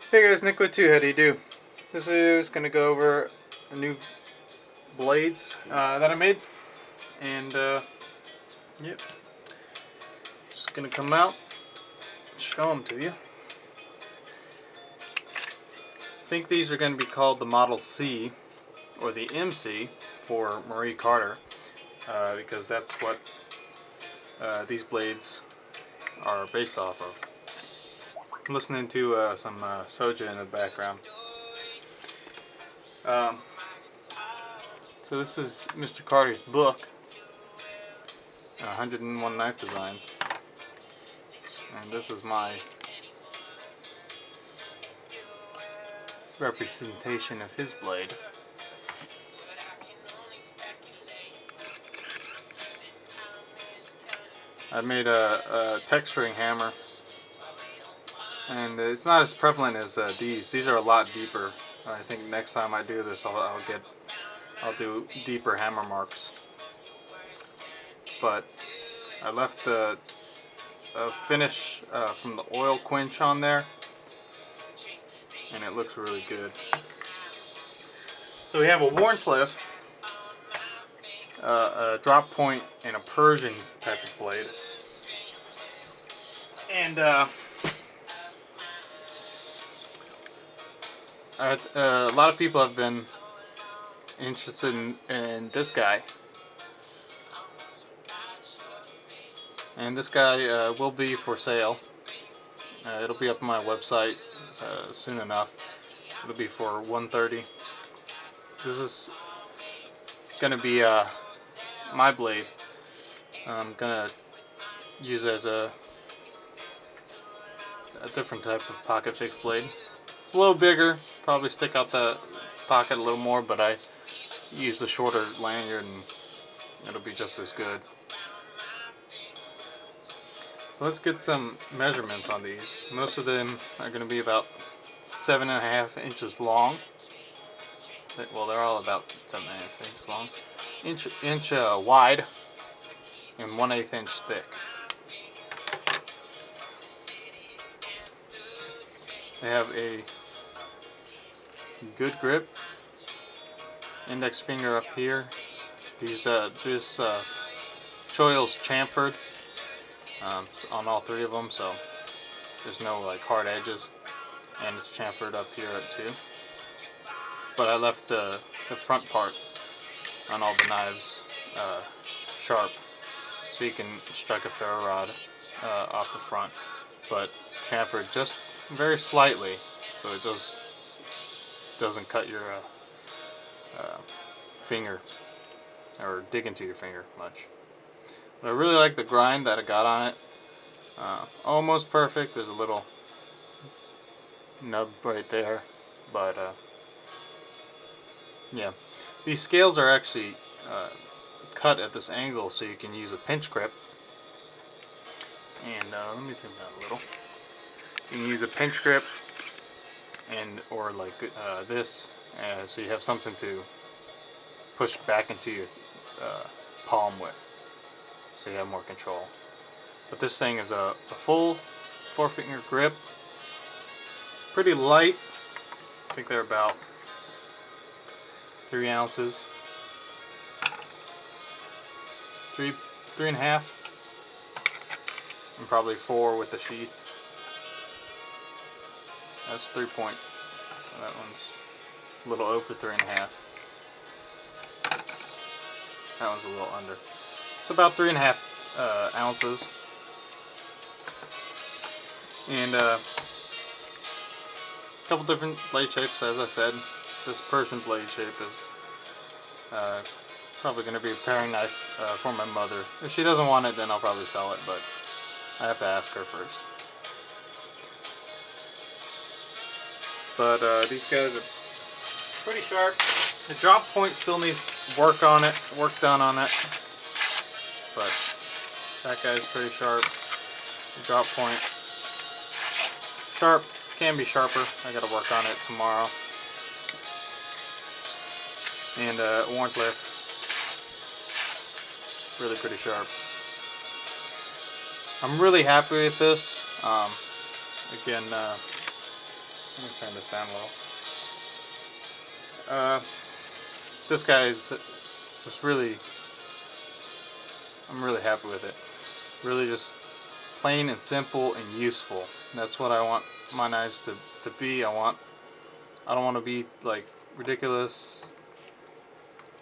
Hey guys, Nick with 2. How do you do? This is going to go over a new blades that I made. And, yep. Just going to come out, show them to you. I think these are going to be called the Model C, or the MC, for Marie Carter. Because that's what these blades are based off of. I'm listening to some Soja in the background. Um, so this is Mr. Carter's book, 101 Knife Designs. And this is my representation of his blade. I made a texturing hammer, and it's not as prevalent as these. These are a lot deeper. I think next time I do this, I'll do deeper hammer marks. But I left the finish from the oil quench on there, and it looks really good. So we have a Wharncliffe, a drop point, and a Persian type of blade. And a lot of people have been interested in this guy. And this guy will be for sale. It'll be up on my website soon enough. It'll be for $130. This is gonna be my blade. I'm gonna use it as a different type of pocket fixed blade. It's a little bigger, probably stick out the pocket a little more, but I use the shorter lanyard and it'll be just as good. Let's get some measurements on these. Most of them are going to be about 7.5 inches long. Well, they're all about 7.5 inches long. Inch wide and 1/8 inch thick. They have a good grip. Index finger up here. This choil's chamfered on all three of them, so there's no like hard edges, and it's chamfered up here too. But I left the front part on all the knives sharp, so you can strike a ferro rod off the front, but chamfered just very slightly, so it doesn't cut your finger or dig into your finger much. But I really like the grind that I got on it. Almost perfect. There's a little nub right there, but yeah. These scales are actually cut at this angle, so you can use a pinch grip. And let me zoom out a little. You can use a pinch grip, or like this, so you have something to push back into your palm with, so you have more control. But this thing is a full 4-finger grip, pretty light. I think they're about 3 ounces, 3.5, and probably 4 with the sheath. That's 3 point. That one's a little over 3.5. That one's a little under. It's about 3.5 ounces. And a couple different blade shapes, as I said. This Persian blade shape is probably going to be a paring knife for my mother. If she doesn't want it, then I'll probably sell it, but I have to ask her first. But these guys are pretty sharp. The drop point still needs work done on it, but that guy's pretty sharp. The drop point, sharp, can be sharper. I gotta work on it tomorrow. And Wharncliffe, really pretty sharp. I'm really happy with this. Again, Let me turn this down a little. This guy is just really, I'm really happy with it. Really just plain and simple and useful. That's what I want my knives to be. I don't want to be like ridiculous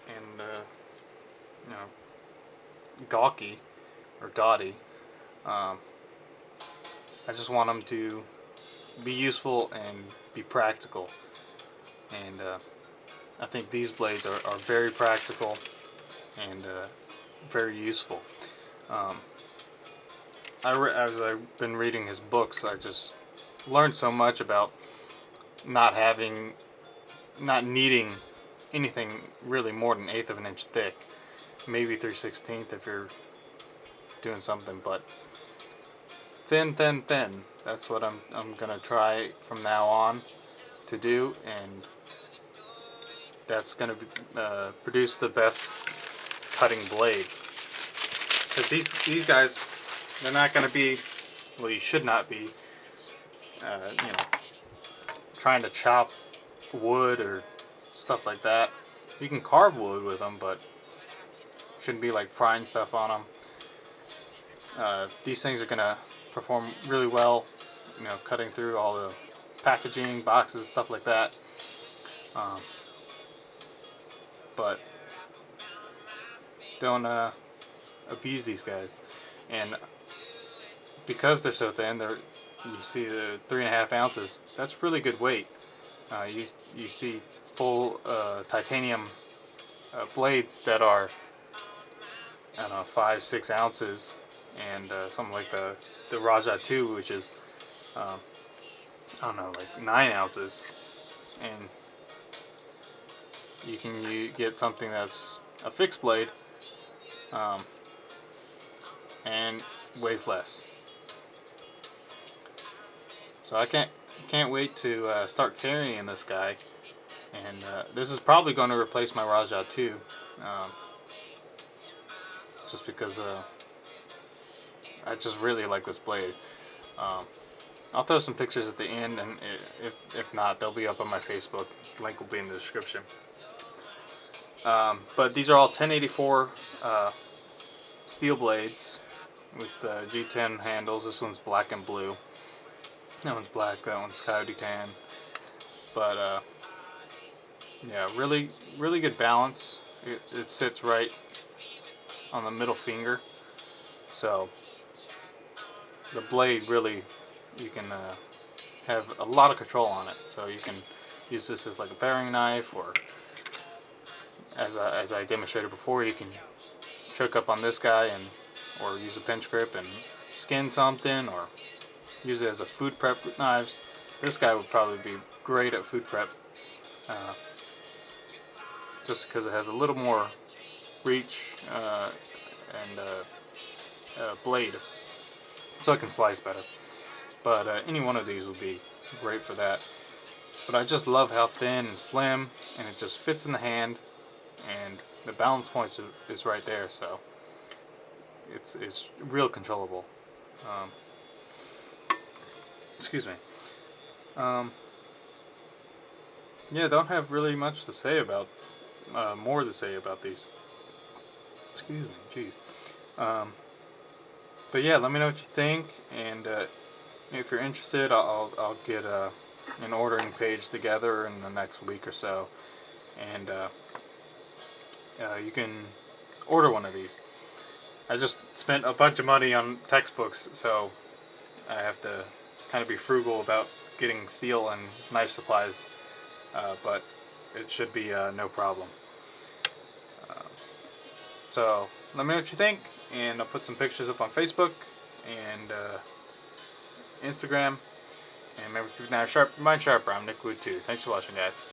and you know, gawky or gaudy. Um, I just want them to be useful and be practical. And I think these blades are very practical and very useful. Um, as I've been reading his books, I just learned so much about not needing anything really more than 1/8 of an inch thick. Maybe 3/16 if you're doing something, but thin, thin, thin. That's what I'm gonna try from now on to do, and that's gonna produce the best cutting blade. Because these guys, they're not gonna be, well, you should not be, you know, trying to chop wood or stuff like that. You can carve wood with them, but shouldn't be like prying stuff on them. These things are gonna perform really well, you know, cutting through all the packaging, boxes, stuff like that. But don't abuse these guys. And because they're so thin, you see the 3.5 ounces. That's really good weight. You see full titanium blades that are, I don't know, 5-6 ounces, and something like the Raja 2, which is I don't know, like 9 ounces, and you get something that's a fixed blade and weighs less. So I can't wait to start carrying this guy, and this is probably going to replace my Raja 2, just because I just really like this blade. I'll throw some pictures at the end, and if not, they'll be up on my Facebook. Link will be in the description. But these are all 1084 steel blades with G10 handles. This one's black and blue. That one's black. That one's coyote tan. But yeah, really good balance. It sits right on the middle finger, so the blade really, you can have a lot of control on it. So you can use this as like a paring knife, or as I demonstrated before, you can choke up on this guy or use a pinch grip and skin something, or use it as a food prep knives. This guy would probably be great at food prep, just because it has a little more reach and blade, so it can slice better. But any one of these would be great for that. But I just love how thin and slim, and it just fits in the hand, and the balance points is right there, so it's real controllable. Excuse me. Yeah, don't have really much to say about, more to say about these. Excuse me, jeez. But yeah, let me know what you think, and if you're interested, I'll get an ordering page together in the next week or so, and you can order one of these. I just spent a bunch of money on textbooks, so I have to kind of be frugal about getting steel and knife supplies, but it should be no problem. So let me know what you think, and I'll put some pictures up on Facebook and Instagram. And remember, keep your knife sharp, your mind sharper. I'm Nick Wood 2. Thanks for watching, guys.